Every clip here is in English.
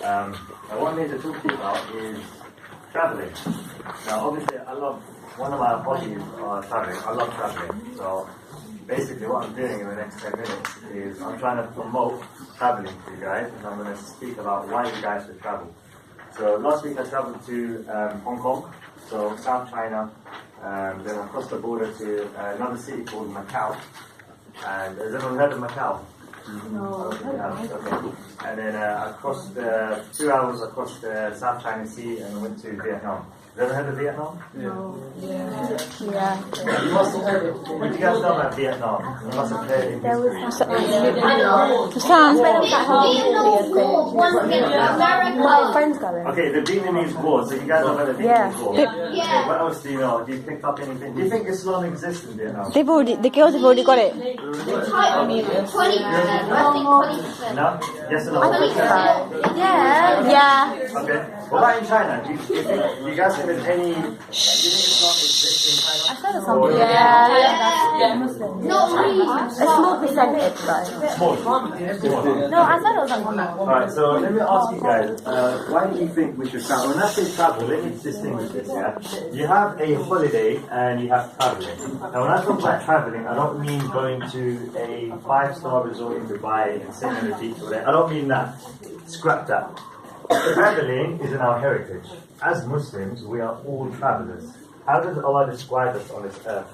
And what I'm here to talk to you about is traveling. Now, obviously, one of my hobbies are traveling. I love traveling. So, basically, what I'm doing in the next 10 minutes is I'm trying to promote traveling to you guys, and I'm going to speak about why you guys should travel. So, last week I traveled to Hong Kong, so South China, then I crossed the border to another city called Macau. And has everyone heard of Macau? No. Okay. And then I crossed 2 hours across the South China Sea and went to Vietnam. Have you ever heard of Vietnam? No. Yeah. You must have heard it. What do you guys know about Vietnam? You must have heard it in history. My friends got it. Okay, the Vietnamese War. So you guys know about the Vietnamese War? Yeah. Okay, what else do you know? Do you pick up anything? Do you think Islam exists in Vietnam? The girls have already got it. 20%, I think 20%. No? Yes or no? Yeah. Okay. What about in China? Do you guys think there's any... Do you think Islam exists in China? I said something. Yeah. Muslim. Not really. A small percentage, though. Small. No, I said it was like one. Alright, so let me ask you guys, why do you think we should travel? When I say travel, let me distinguish this, yeah? You have a holiday and you have traveling. Now when I talk about traveling, I don't mean going to a 5-star resort in Dubai and sitting on the beach or there. I don't mean that. Scrap that. Traveling is in our heritage. As Muslims, we are all travelers. How does Allah describe us on this earth?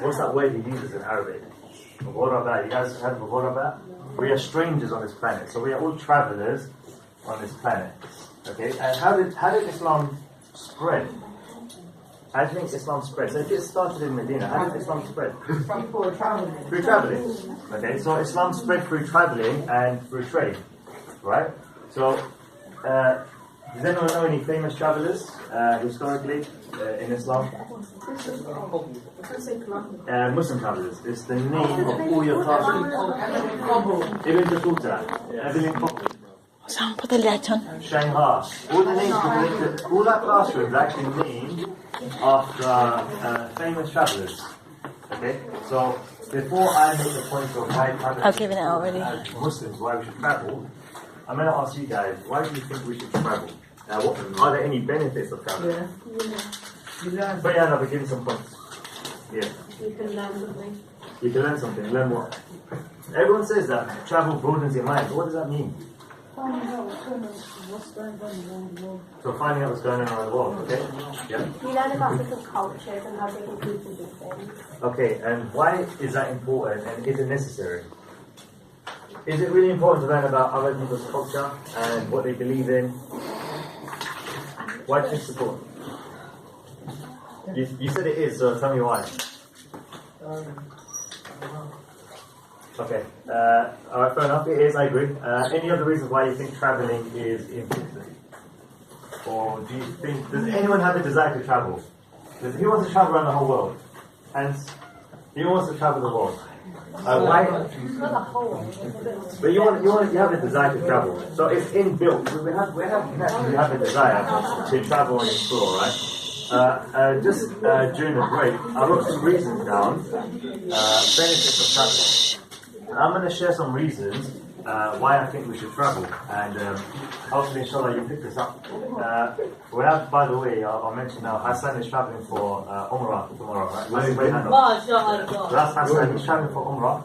What's that word He uses in Arabic? Ghuraba. You guys heard of Ghuraba? We are strangers on this planet, so we are all travelers on this planet. Okay, and how did Islam spread? How do you think Islam spread? So if it started in Medina, how did Islam spread? Through traveling. Okay, so Islam spread through traveling and through trade, right? So, does anyone know any famous travelers historically in Islam? Muslim travelers. It's the name of all your classmates. Ibn Battuta, Ibn Qutb, Put the light on. Shanghai. All the names, all our classrooms are actually named after famous travelers. Okay, so before I make the point of why I've given it already. as Muslims, why we should travel, I'm going to ask you guys, why do you think we should travel? Now, are there any benefits of traveling? Yeah. But yeah, no, but give me some points. Yeah. You can learn something. You can learn something. Learn what? Everyone says that travel broadens your mind. What does that mean? Finding out what's going on around the world. So finding out what's going on around the world, okay? Yeah. You learn about different cultures and how different people do things. Okay, and why is that important and is it necessary? Is it really important to learn about other people's culture and what they believe in? Why do you support? You said it is, so tell me why. Okay, alright, fair enough, it is, I agree. Any other reasons why you think travelling is important? Or do you think, does anyone have a desire to travel? Who wants to travel around the whole world? Hence, who wants to travel the world? Why? But you have a desire to travel. So it's inbuilt. We have a desire to travel and explore, right? Just during the break, I wrote some reasons down. Benefits of traveling. I'm going to share some reasons why I think we should travel, and hopefully, inshallah, you pick this up. By the way, I'll mention now, Hassan is traveling for Umrah tomorrow, right? So that's Hassan, he's traveling for Umrah.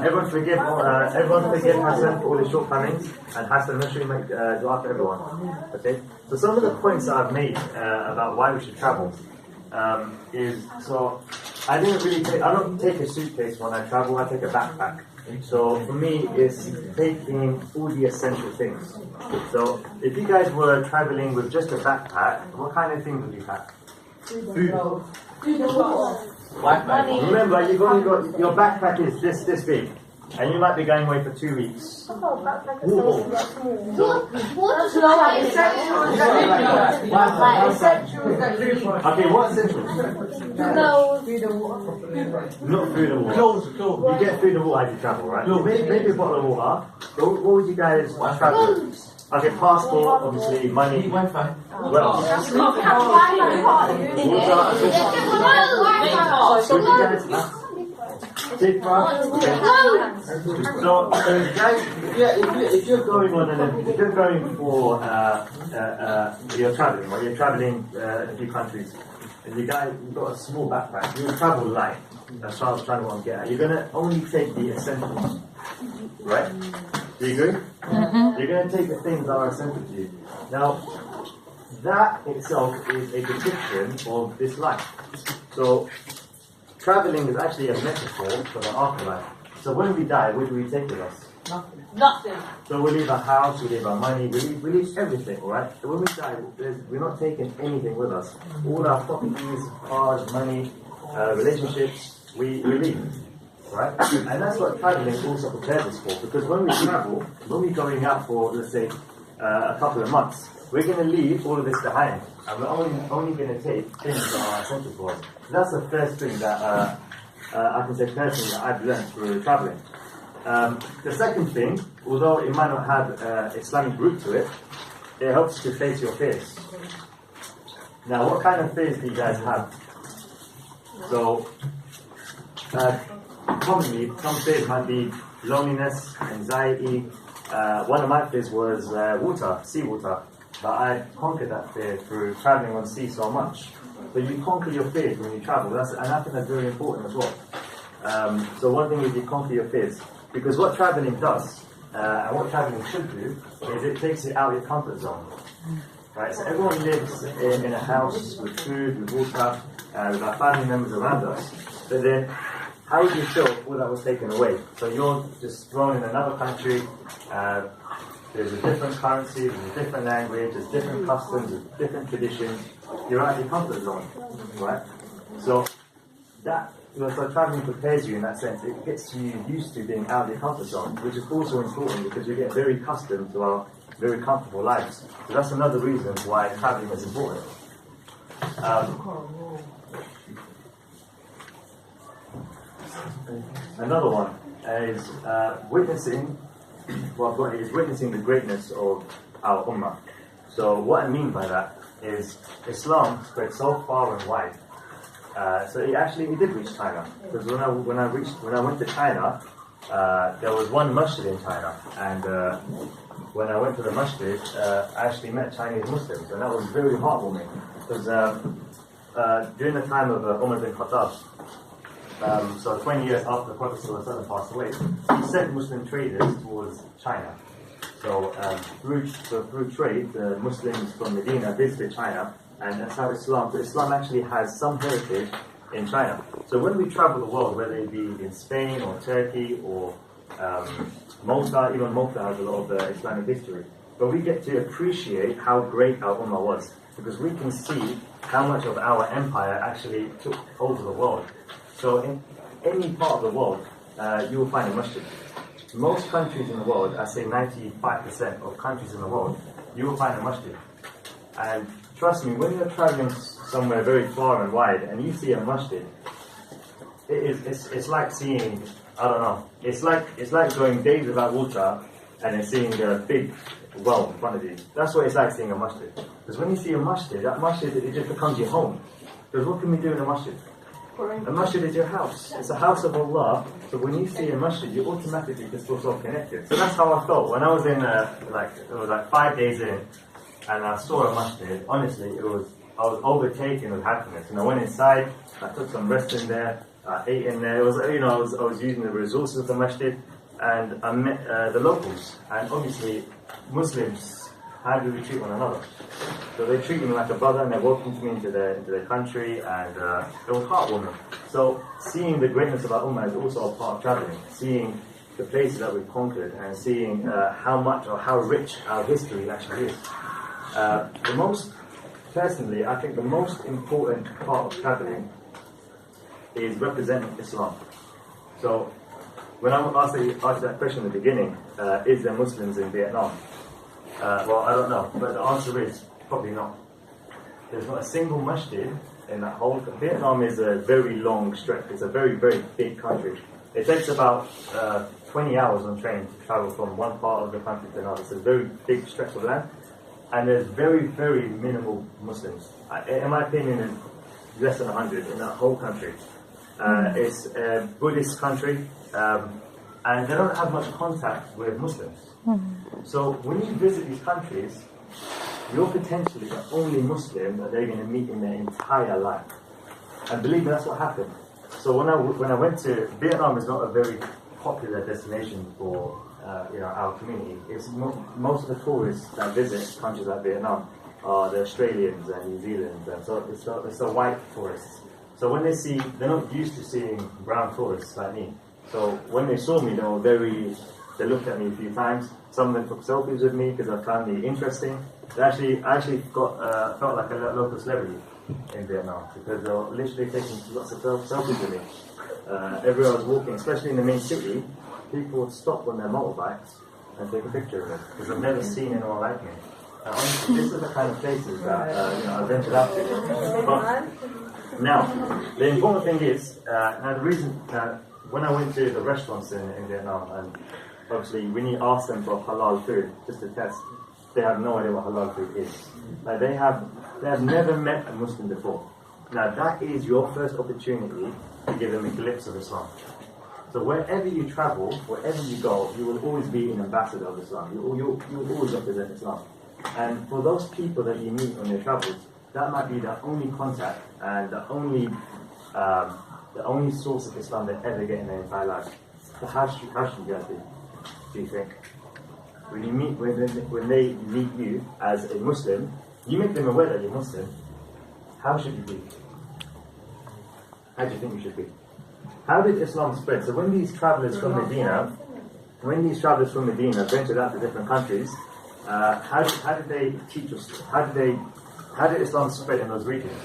Everyone forgive Hassan for all his shortcomings, and Hassan, make sure you make dua for everyone. Okay? So some of the points that I've made about why we should travel is, so I don't take a suitcase when I travel, I take a backpack. So for me, it's taking all the essential things. So if you guys were traveling with just a backpack, what kind of things would you pack? Food. Remember, you've only got, your backpack is this big, and you might be going away for 2 weeks. Okay, what essentials? Not food and water. You get food and water as you travel, right? Maybe a bottle of water. What would you guys travel with? Okay, passport, obviously, money. What else? Take part. So, guys, if you're going on if you're going for you're traveling, or you're traveling a few countries, and you've got a small backpack, you travel light. That's what I was trying to get at. You're gonna only take the essentials, right? Do you agree? Mm-hmm. You're gonna take the things that are essential to you. Now, that itself is a depiction of this life. So, traveling is actually a metaphor for the afterlife. So when we die, what do we take with us? Nothing. So we leave our house, we leave our money, we leave everything, alright? So when we die, we're not taking anything with us. All our properties, cars, money, relationships, we leave, right? And that's what traveling also prepares us for. Because when we travel, when we're going out for, let's say, a couple of months, we're going to leave all of this behind. And we're only going to take things that are essential for us. So that's the first thing that I can say personally that I've learned through traveling. The second thing, although it might not have Islamic root to it, it helps to face your fears. Now, what kind of fears do you guys have? So, commonly, some fears might be loneliness, anxiety. One of my fears was water, seawater. But I conquered that fear through traveling on sea so much. So you conquer your fears when you travel, and I think that's very important as well. So one thing is you conquer your fears. Because what traveling does, and what traveling should do, is it takes you out of your comfort zone. Right? So everyone lives in a house with food, with water, with our family members around us. But then, how would you feel if all that was taken away? So you're just thrown in another country, there's a different currency, there's a different language, there's different customs, there's different traditions. You're out of your comfort zone, right? So so traveling prepares you in that sense. It gets you used to being out of your comfort zone, which is also important because you get very accustomed to our very comfortable lives. So that's another reason why traveling is important. Another one is witnessing. What I've got here is witnessing the greatness of our ummah. So what I mean by that is Islam spread so far and wide. So it did reach China. Because when I went to China, there was one masjid in China, and when I went to the masjid, I actually met Chinese Muslims, and that was very heartwarming. Because during the time of Umar bin Khattab, so 20 years after the Prophet ﷺ passed away, he sent Muslim traders towards China. So through trade, the Muslims from Medina visited China, and that's how Islam actually has some heritage in China. So when we travel the world, whether it be in Spain or Turkey or Malta, even Malta has a lot of Islamic history, but we get to appreciate how great our ummah was, because we can see how much of our empire actually took over the world. So in any part of the world, you will find a masjid. Most countries in the world, I say 95% of countries in the world, you will find a masjid. And trust me, when you're traveling somewhere very far and wide and you see a masjid, it's like seeing, I don't know, it's like going days without water and then seeing a big well in front of you. That's what it's like seeing a masjid. Because when you see a masjid, that masjid, it just becomes your home. Because what can we do in a masjid? A masjid is your house. It's a house of Allah. So when you see a masjid, you automatically just feel so connected. So that's how I felt when I was in it was like 5 days in, and I saw a masjid. Honestly, I was overtaken with happiness. And I went inside. I took some rest in there. I ate in there. It was I was using the resources of the masjid, and I met the locals. And obviously, Muslims, how do we treat one another? So they treat me like a brother, and they welcomed me into their country, and it was heartwarming. So seeing the greatness of our ummah is also a part of traveling. Seeing the places that we've conquered, and seeing how much or how rich our history actually is. Personally, I think the most important part of traveling is representing Islam. So when I asked that question in the beginning, is there Muslims in Vietnam? Well, I don't know, but the answer is probably not. There's not a single masjid in that whole. Vietnam is a very long stretch. It's a very, very big country. It takes about 20 hours on train to travel from one part of the country to another. It's a very big stretch of land, and there's very, very minimal Muslims. In my opinion, it's less than 100 in that whole country. It's a Buddhist country, and they don't have much contact with Muslims. So when you visit these countries, you're potentially the only Muslim that they're going to meet in their entire life. And believe me, that's what happened. So when I went to Vietnam, is not a very popular destination for our community. It's most of the tourists that visit countries like Vietnam are the Australians and New Zealanders, and so it's the white tourists. So when they're not used to seeing brown tourists like me. So when they saw me, they looked at me a few times. Some of them took selfies with me because I found me interesting. I actually felt like a local celebrity in Vietnam because they were literally taking lots of selfies with me. Everywhere I was walking, especially in the main city, people would stop on their motorbikes and take a picture of me because I've never seen anyone like me. Honestly, this is the kind of places that I ventured out to. But now, the important thing is, now the reason when I went to the restaurants in Vietnam, and obviously when you ask them for halal food, just to test, they have no idea what halal food is. Like they have never met a Muslim before. Now that is your first opportunity to give them a glimpse of Islam. So wherever you travel, wherever you go, you will always be an ambassador of Islam. You will always represent Islam. And for those people that you meet on your travels, that might be the only contact and the only source of Islam they ever get in their entire life. So how should you guys do you think? When they meet you as a Muslim, you make them aware that you're Muslim. How should you be? How do you think you should be? How did Islam spread? So when these travelers from Medina ventured out to different countries, how did they teach us? How did Islam spread in those regions?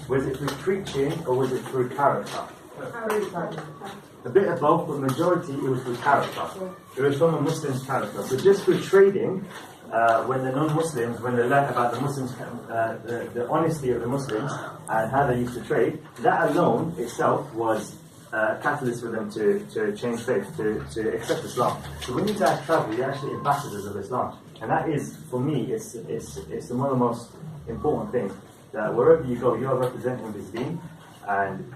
Was it through preaching or was it through character? A bit of both, but majority it was through character. It was from a Muslim's character. So just through trading, when the non-Muslims, when they learned about the Muslims, the honesty of the Muslims and how they used to trade, that alone itself was a catalyst for them to change faith, to accept Islam. So when you guys travel, you're actually ambassadors of Islam. And that is, for me, it's one of the most important things. That wherever you go, you are representing this deen, and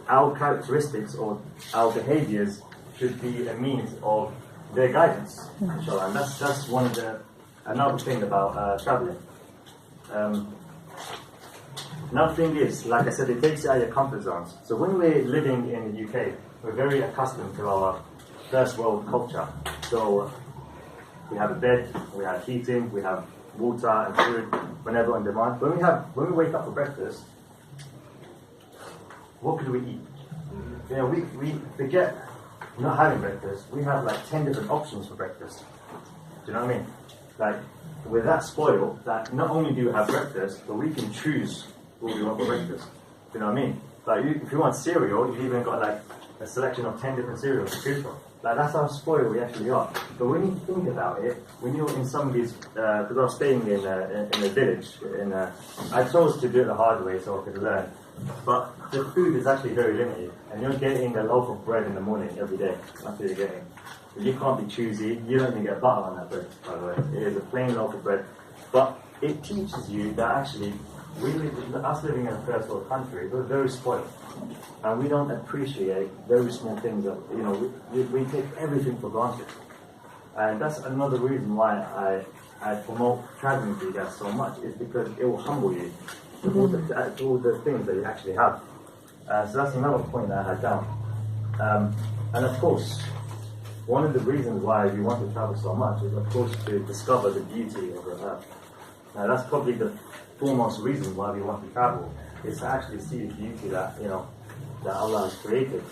our characteristics or our behaviors should be a means of their guidance, inshallah. And that's one of another thing about traveling. Another thing is, like I said, it takes you out of your comfort zones. So when we're living in the UK, we're very accustomed to our first world culture. So we have a bed, we have heating, we have water and food whenever on demand. When we wake up for breakfast, what could we eat? You know, we forget not having breakfast. We have like 10 different options for breakfast. Do you know what I mean? Like, we're that spoiled that not only do we have breakfast, but we can choose what we want for breakfast. Do you know what I mean? Like, if you want cereal, you've even got like a selection of 10 different cereals to choose from. Like, that's how spoiled we actually are. But when you think about it, when you're in some of these, because I was staying in a village, I chose to do it the hard way so I could learn. But the food is actually very limited, and you're getting a loaf of bread in the morning every day. That's what you're getting. You can't be choosy. You don't even get butter on that bread, by the way. It is a plain loaf of bread. But it teaches you that actually, us living in a first world country, we're very spoiled. And we don't appreciate very small things that, you know, we take everything for granted. And that's another reason why I promote traveling to you guys so much, is because it will humble you to all the things that you actually have. So that's another point that I had down. And of course, one of the reasons why we want to travel so much is, of course, to discover the beauty of the earth. Now, that's probably the foremost reason why we want to travel, is to actually see the beauty that, you know, that Allah has created.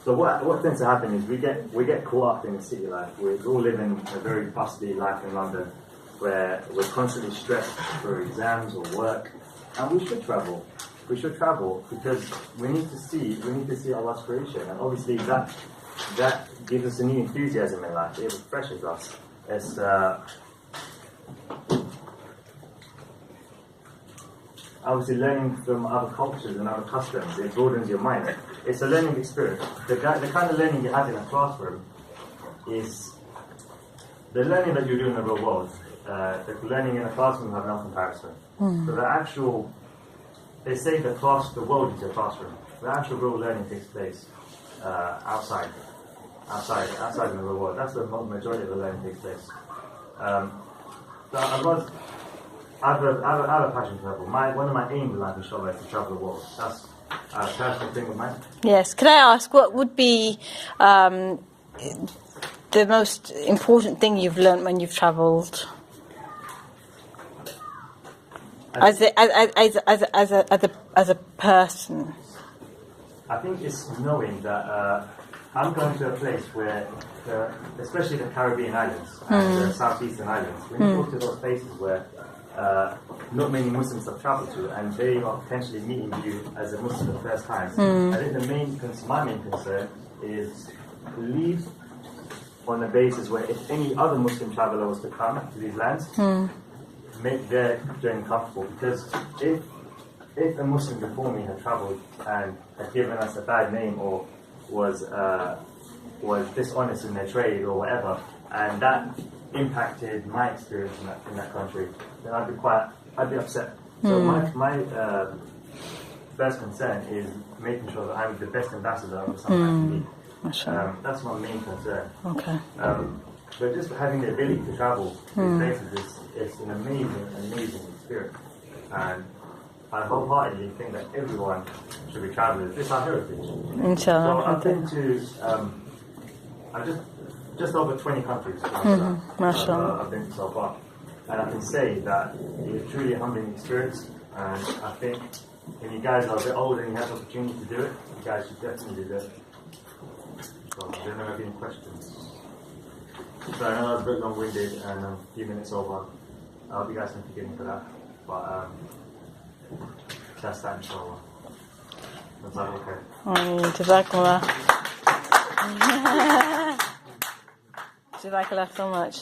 So what tends to happen is we get caught up in the city life. We're all living a very bustly life in London, where we're constantly stressed for exams or work, and we should travel. We should travel because we need to see Allah's creation, and obviously that gives us a new enthusiasm in life. It refreshes us. It's obviously learning from other cultures and other customs. It broadens your mind. It's a learning experience. The kind of learning you have in a classroom is the learning that you do in the real world. The learning in a classroom have no comparison. So the actual they say the world is a classroom. The actual real learning takes place outside in the real world. That's the majority of the learning takes place. So I have a passion to travel. One of my aims in life, inshallah, is to travel the world. That's a personal thing of mine. Yes. Could I ask, what would be the most important thing you've learned when you've travelled? As a person. I think it's knowing that I'm going to a place where, especially the Caribbean islands and the southeastern islands, when you go to those places where not many Muslims have travelled to, and they are potentially meeting you as a Muslim the first time. I think my main concern is leave on the basis where if any other Muslim traveller was to come to these lands, make their journey comfortable. Because if a Muslim before me had travelled and had given us a bad name or was dishonest in their trade or whatever, and that impacted my experience in that country, then I'd be upset. So my first concern is making sure that I'm the best ambassador of something I can be. That's my main concern. Okay. But just having the ability to travel to these places is an amazing experience. And I wholeheartedly think that everyone should be travellers. It's our heritage. Inshallah. So I've been to just over 20 countries. I've been to so far. And I can say that it's truly a humbling experience. And I think when you guys are a bit older and you have the opportunity to do it, you guys should definitely do it. So I don't know if there are any questions. So I know that was a bit long-winded and a few minutes over. I hope you guys can forgive me for that. But that's that, inshallah. That's that okay. Jazakallah. Jazakallah so much.